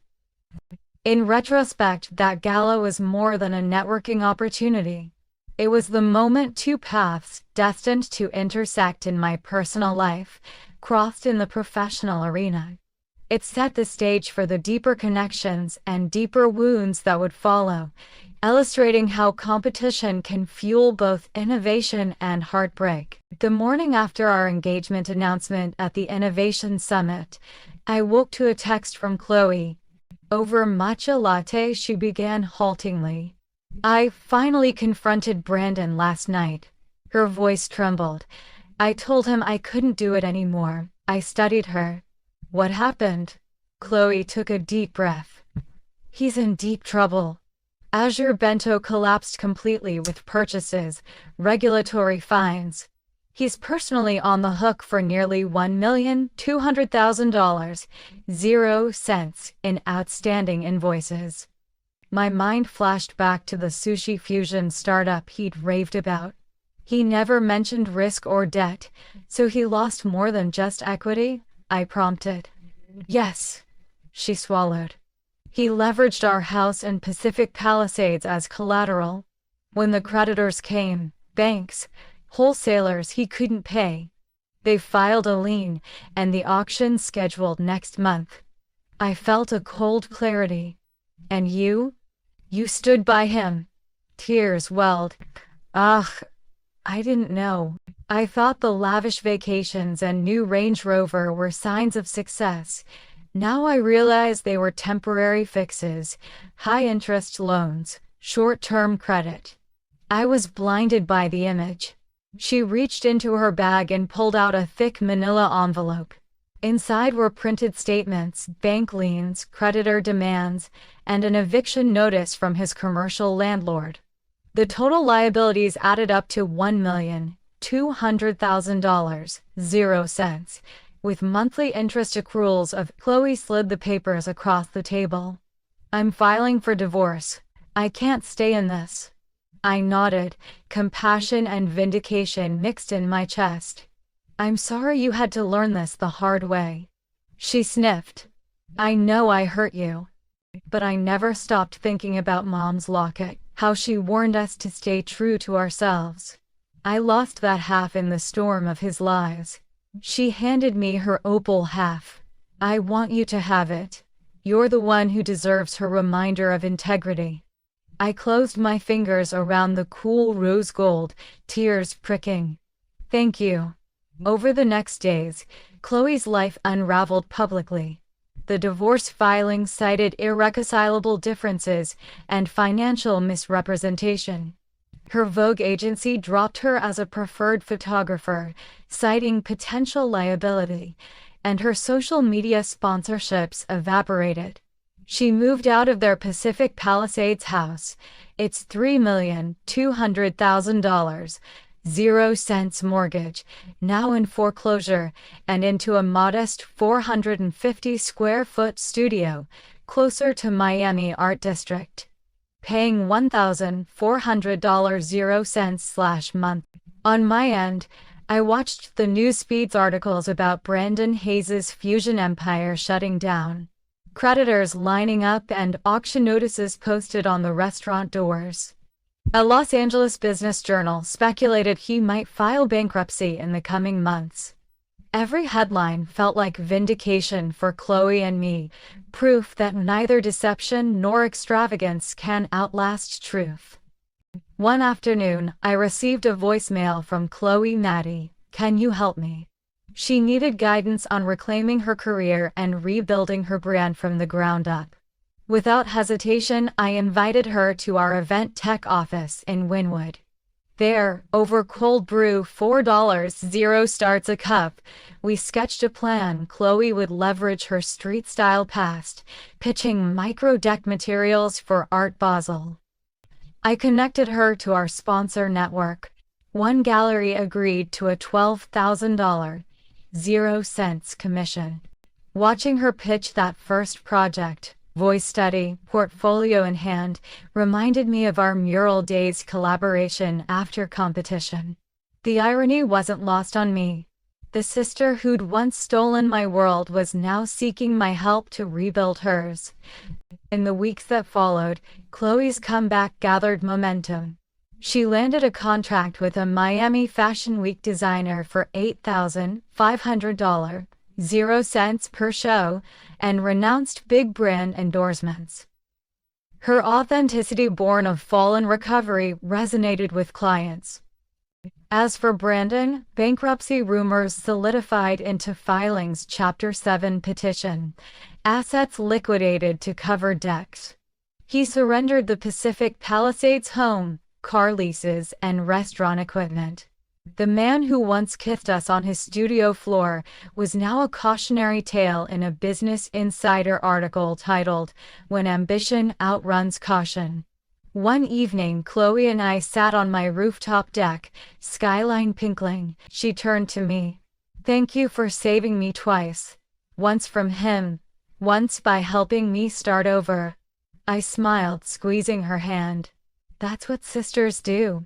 S1: In retrospect, that gala was more than a networking opportunity. It was the moment two paths, destined to intersect in my personal life, crossed in the professional arena. It set the stage for the deeper connections and deeper wounds that would follow, illustrating how competition can fuel both innovation and heartbreak. The morning after our engagement announcement at the Innovation Summit, I woke to a text from Chloe. Over matcha latte, she began haltingly. "I finally confronted Brandon last night." Her voice trembled. "I told him I couldn't do it anymore." I studied her. "What happened?" Chloe took a deep breath. "He's in deep trouble. Azure Bento collapsed completely with purchases, regulatory fines. He's personally on the hook for nearly $1,200,000, 0 cents in outstanding invoices." My mind flashed back to the sushi fusion startup he'd raved about. He never mentioned risk or debt, so he lost more than just equity? I prompted. "Yes," she swallowed. "He leveraged our house and Pacific Palisades as collateral. When the creditors came, banks, wholesalers he couldn't pay. They filed a lien, and the auction's scheduled next month." I felt a cold clarity. "And you? You stood by him?" Tears welled. "Ugh, I didn't know. I thought the lavish vacations and new Range Rover were signs of success. Now I realize they were temporary fixes, high-interest loans, short-term credit." I was blinded by the image. She reached into her bag and pulled out a thick manila envelope. Inside were printed statements, bank liens, creditor demands, and an eviction notice from his commercial landlord. The total liabilities added up to $1,200,000, 0 cents. With monthly interest accruals of. Chloe slid the papers across the table. "I'm filing for divorce. I can't stay in this." I nodded, compassion and vindication mixed in my chest. "I'm sorry you had to learn this the hard way." She sniffed. "I know I hurt you. But I never stopped thinking about Mom's locket, how she warned us to stay true to ourselves. I lost that half in the storm of his lies. She handed me her opal half. I want you to have it. You're the one who deserves her reminder of integrity." I closed my fingers around the cool rose gold, tears pricking. "Thank you." Over the next days, Chloe's life unraveled publicly. The divorce filing cited irreconcilable differences and financial misrepresentation. Her Vogue agency dropped her as a preferred photographer, citing potential liability, and her social media sponsorships evaporated. She moved out of their Pacific Palisades house, its $3,200,000, 0 cents mortgage, now in foreclosure, and into a modest 450-square-foot studio, closer to Miami Art District, paying $1,400, 0 cents/month. On my end, I watched the Newsfeed's articles about Brandon Hayes' fusion empire shutting down. Creditors lining up and auction notices posted on the restaurant doors. A Los Angeles business journal speculated he might file bankruptcy in the coming months. Every headline felt like vindication for Chloe and me, proof that neither deception nor extravagance can outlast truth. One afternoon, I received a voicemail from Chloe. "Maddie, can you help me?" She needed guidance on reclaiming her career and rebuilding her brand from the ground up. Without hesitation, I invited her to our event tech office in Wynwood. There, over cold brew $4.00 starts a cup, we sketched a plan Chloe would leverage her street-style past, pitching micro-deck materials for Art Basel. I connected her to our sponsor network. One gallery agreed to a $12,000, 0 cents commission. Watching her pitch that first project, voice study, portfolio in hand, reminded me of our mural days collaboration after competition. The irony wasn't lost on me. The sister who'd once stolen my world was now seeking my help to rebuild hers. In the weeks that followed, Chloe's comeback gathered momentum. She landed a contract with a Miami Fashion Week designer for $8,500, 0 cents per show, and renounced big brand endorsements. Her authenticity, born of fallen recovery, resonated with clients. As for Brandon, bankruptcy rumors solidified into filings. Chapter 7 petition. Assets liquidated to cover debts. He surrendered the Pacific Palisades home, car leases, and restaurant equipment. The man who once kissed us on his studio floor was now a cautionary tale in a Business Insider article titled, "When Ambition Outruns Caution." One evening, Chloe and I sat on my rooftop deck, skyline pinkling. She turned to me. "Thank you for saving me twice. Once from him, once by helping me start over." I smiled, squeezing her hand. "That's what sisters do."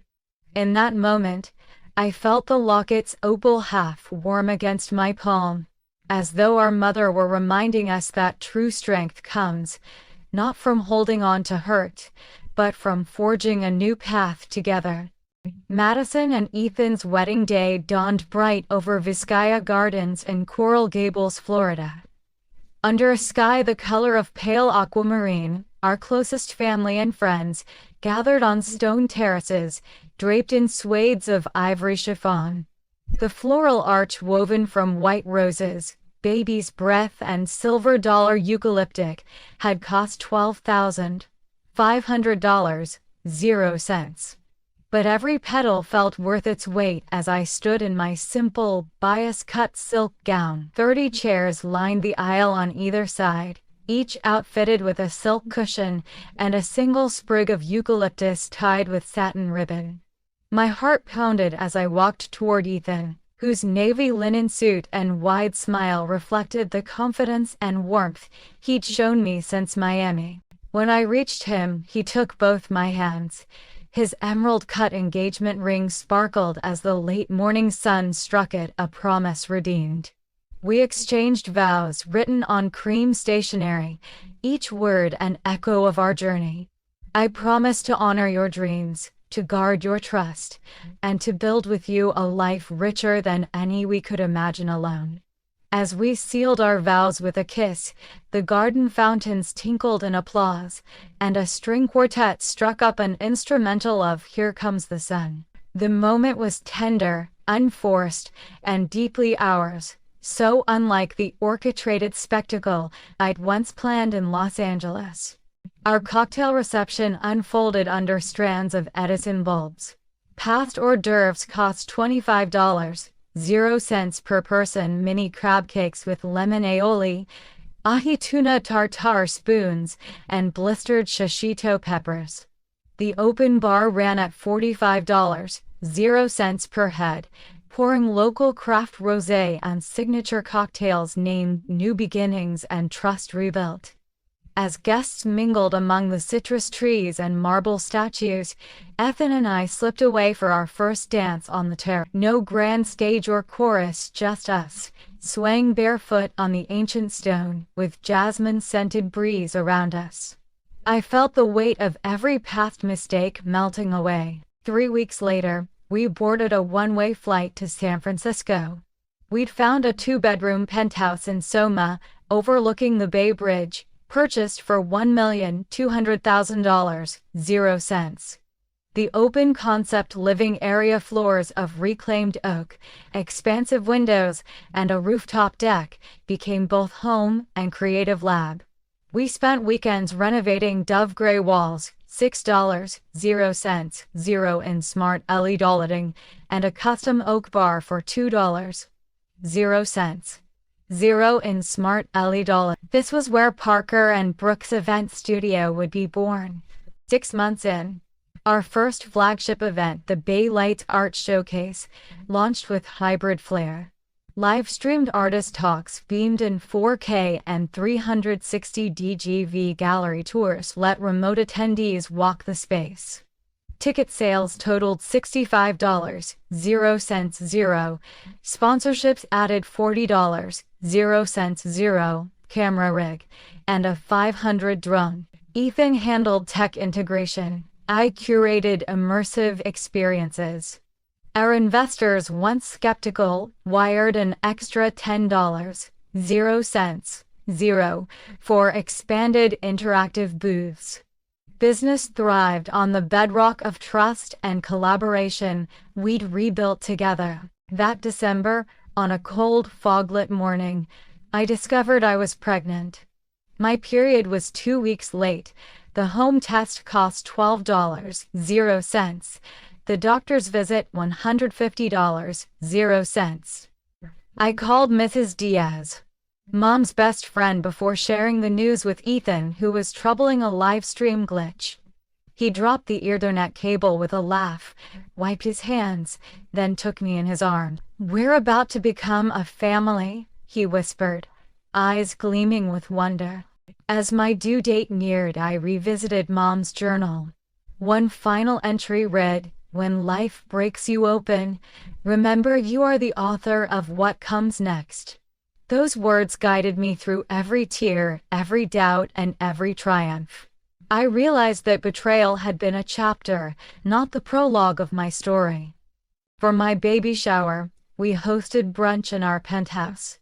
S1: In that moment, I felt the locket's opal half warm against my palm, as though our mother were reminding us that true strength comes, not from holding on to hurt, but from forging a new path together. Madison and Ethan's wedding day dawned bright over Vizcaya Gardens in Coral Gables, Florida. Under a sky the color of pale aquamarine, our closest family and friends gathered on stone terraces, draped in swathes of ivory chiffon. The floral arch woven from white roses, baby's breath, and silver dollar eucalyptic had cost $12,500, 0 cents. But every petal felt worth its weight as I stood in my simple, bias-cut silk gown. 30 chairs lined the aisle on either side, each outfitted with a silk cushion and a single sprig of eucalyptus tied with satin ribbon. My heart pounded as I walked toward Ethan, whose navy linen suit and wide smile reflected the confidence and warmth he'd shown me since Miami. When I reached him, he took both my hands. His emerald-cut engagement ring sparkled as the late morning sun struck it, a promise redeemed. We exchanged vows written on cream stationery, each word an echo of our journey. I promise to honor your dreams, to guard your trust, and to build with you a life richer than any we could imagine alone. As we sealed our vows with a kiss, the garden fountains tinkled in applause, and a string quartet struck up an instrumental of "Here Comes the Sun." The moment was tender, unforced, and deeply ours, so unlike the orchestrated spectacle I'd once planned in Los Angeles. Our cocktail reception unfolded under strands of Edison bulbs. Past hors d'oeuvres cost $25, 0 cents per person. Mini crab cakes with lemon aioli, ahi tuna tartare spoons, and blistered shishito peppers. The open bar ran at $45, 0 cents per head, pouring local craft rosé and signature cocktails named New Beginnings and Trust Rebuilt. As guests mingled among the citrus trees and marble statues, Ethan and I slipped away for our first dance on the terrace. No grand stage or chorus, just us, swaying barefoot on the ancient stone, with jasmine-scented breeze around us. I felt the weight of every past mistake melting away. 3 weeks later, we boarded a one-way flight to San Francisco. We'd found a 2-bedroom penthouse in Soma, overlooking the Bay Bridge, purchased for $1,200,000, 0 cents. The open concept living area, floors of reclaimed oak, expansive windows, and a rooftop deck, became both home and creative lab. We spent weekends renovating dove gray walls, $6.00 in smart LED lighting, and a custom oak bar for $2.00 in smart LED lighting. This was where Parker and Brooks' event studio would be born. 6 months in, our first flagship event, the Bay Lights Art Showcase, launched with hybrid flair. Live-streamed artist talks beamed in 4K and 360 DGV gallery tours let remote attendees walk the space. Ticket sales totaled $65.00. Sponsorships added $40.00, camera rig, and a $500 drone. Ethan handled tech integration. I curated immersive experiences. Our investors, once skeptical, wired an extra $10.00 for expanded interactive booths. Business thrived on the bedrock of trust and collaboration we'd rebuilt together. That December, on a cold, fog-lit morning, I discovered I was pregnant. My period was 2 weeks late. The home test cost $12.00. The doctor's visit $150.00. I called Mrs. Diaz, Mom's best friend, before sharing the news with Ethan, who was troubling a live stream glitch. He dropped the Ethernet cable with a laugh, wiped his hands, then took me in his arms. "We're about to become a family," he whispered, eyes gleaming with wonder. As my due date neared, I revisited Mom's journal. One final entry read, "When life breaks you open, remember you are the author of what comes next." Those words guided me through every tear, every doubt, and every triumph. I realized that betrayal had been a chapter, not the prologue of my story. For my baby shower, we hosted brunch in our penthouse.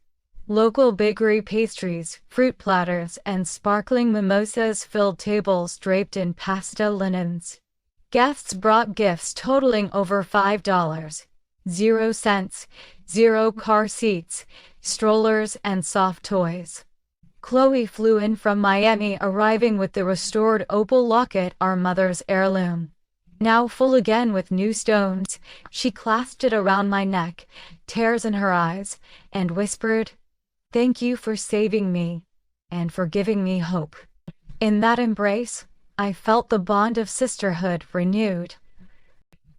S1: Local bakery pastries, fruit platters, and sparkling mimosas filled tables draped in pastel linens. Guests brought gifts totaling over $5.00, 0 car seats, strollers, and soft toys. Chloe flew in from Miami, arriving with the restored opal locket, our mother's heirloom. Now full again with new stones, she clasped it around my neck, tears in her eyes, and whispered, "Thank you for saving me, and for giving me hope." In that embrace, I felt the bond of sisterhood renewed.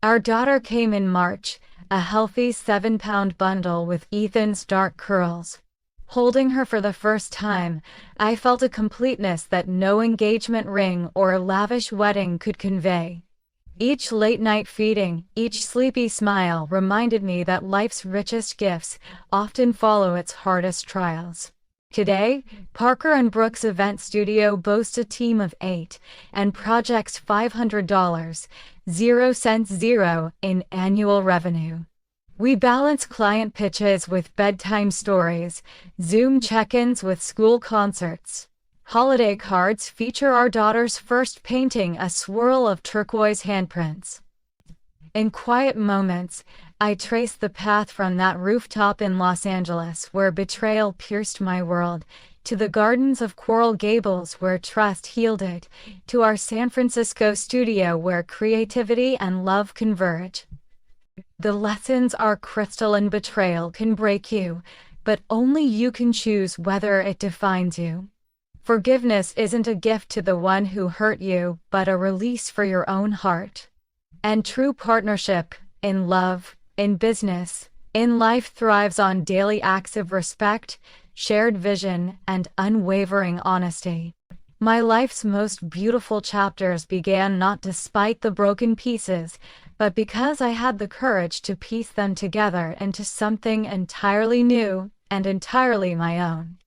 S1: Our daughter came in March, a healthy 7-pound bundle with Ethan's dark curls. Holding her for the first time, I felt a completeness that no engagement ring or lavish wedding could convey. Each late-night feeding, each sleepy smile reminded me that life's richest gifts often follow its hardest trials. Today, Parker and Brooks Event Studio boasts a team of 8 and projects $500,000 in annual revenue. We balance client pitches with bedtime stories, Zoom check-ins with school concerts. Holiday cards feature our daughter's first painting, a swirl of turquoise handprints. In quiet moments, I trace the path from that rooftop in Los Angeles where betrayal pierced my world, to the gardens of Coral Gables where trust healed it, to our San Francisco studio where creativity and love converge. The lessons are crystalline. Betrayal can break you, but only you can choose whether it defines you. Forgiveness isn't a gift to the one who hurt you, but a release for your own heart. And true partnership, in love, in business, in life, thrives on daily acts of respect, shared vision, and unwavering honesty. My life's most beautiful chapters began not despite the broken pieces, but because I had the courage to piece them together into something entirely new and entirely my own.